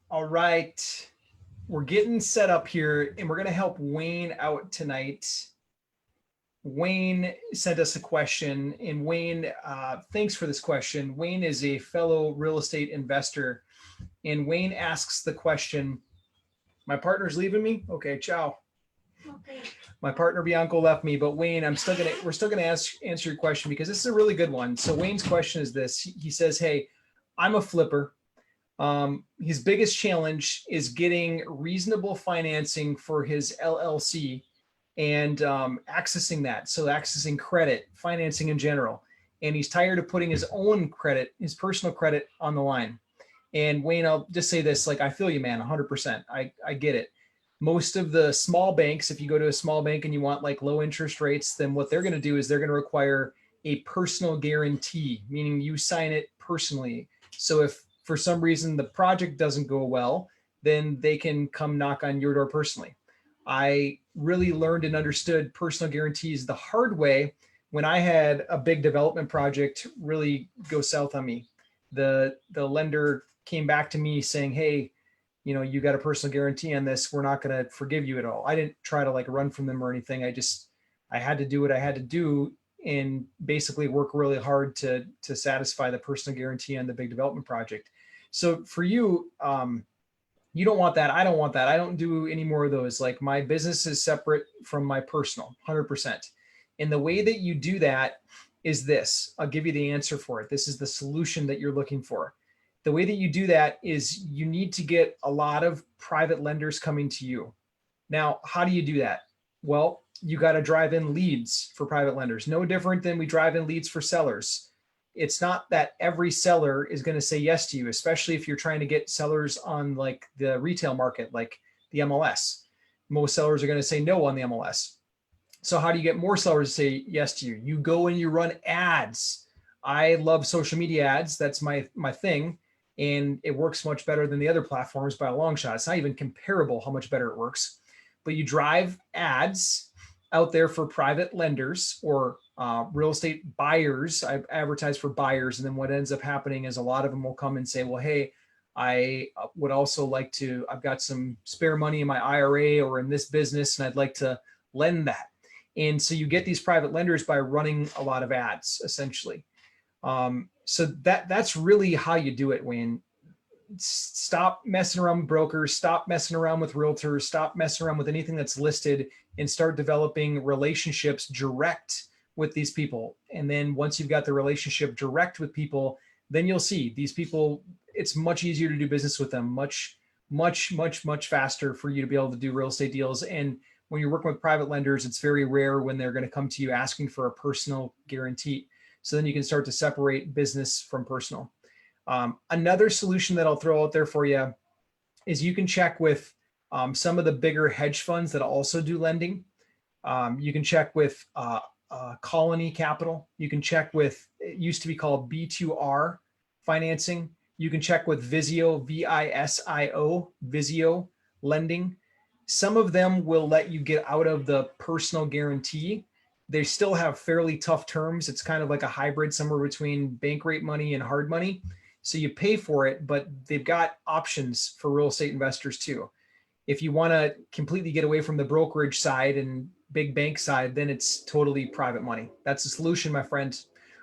All right. We're getting set up here and we're going to help Wayne out tonight. Wayne sent us a question, and Wayne, thanks for this question. Wayne is a fellow real estate investor, and Wayne asks the question, my partner's leaving me? Okay, ciao. Okay. My partner Bianco left me, but Wayne, we're still gonna answer your question because this is a really good one. So Wayne's question is this. He says, hey, I'm a flipper. His biggest challenge is getting reasonable financing for his LLC and accessing that. So accessing credit, financing in general. And he's tired of putting his own credit, his personal credit on the line. And Wayne, I'll just say this, like, I feel you, man, 100%. I get it. Most of the small banks, if you go to a small bank and you want like low interest rates, then what they're going to do is they're going to require a personal guarantee, meaning you sign it personally. So if for some reason the project doesn't go well, then they can come knock on your door personally. I really learned and understood personal guarantees the hard way when I had a big development project really go south on me. The lender came back to me saying, hey, you got a personal guarantee on this. We're not going to forgive you at all. I didn't try to like run from them or anything. I had to do what I had to do and basically work really hard to satisfy the personal guarantee on the big development project. So for you, you don't want that. I don't want that. I don't do any more of those. Like my business is separate from my personal 100%. And the way that you do that is this. I'll give you the answer for it. This is the solution that you're looking for. The way that you do that is you need to get a lot of private lenders coming to you. Now, how do you do that? Well, you got to drive in leads for private lenders. No different than we drive in leads for sellers. It's not that every seller is going to say yes to you, especially if you're trying to get sellers on like the retail market, like the MLS. Most sellers are going to say no on the MLS. So how do you get more sellers to say yes to you? You go and you run ads. I love social media ads. That's my thing. And it works much better than the other platforms by a long shot. It's not even comparable how much better it works. But you drive ads out there for private lenders or real estate buyers. I advertise for buyers. And then what ends up happening is a lot of them will come and say, well, hey, I would also like to, I've got some spare money in my IRA or in this business, and I'd like to lend that. And so you get these private lenders by running a lot of ads, essentially. So that's really how you do it, Wayne. Stop messing around with brokers, stop messing around with realtors, stop messing around with anything that's listed, and start developing relationships direct with these people. And then once you've got the relationship direct with people, then you'll see these people, it's much easier to do business with them, much faster for you to be able to do real estate deals. And when you're working with private lenders, it's very rare when they're going to come to you asking for a personal guarantee. So then you can start to separate business from personal. Another solution that I'll throw out there for you is you can check with some of the bigger hedge funds that also do lending. You can check with Colony Capital. You can check with, it used to be called B2R financing. You can check with Visio, VISIO, Visio lending. Some of them will let you get out of the personal guarantee. They still have fairly tough terms. It's kind of like a hybrid somewhere between bank rate money and hard money. So you pay for it, but they've got options for real estate investors too. If you want to completely get away from the brokerage side and big bank side, then it's totally private money. That's the solution, my friend.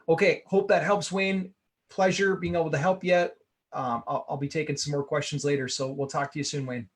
Okay, hope that helps, Wayne. Pleasure being able to help you. I'll be taking some more questions later, so we'll talk to you soon, Wayne.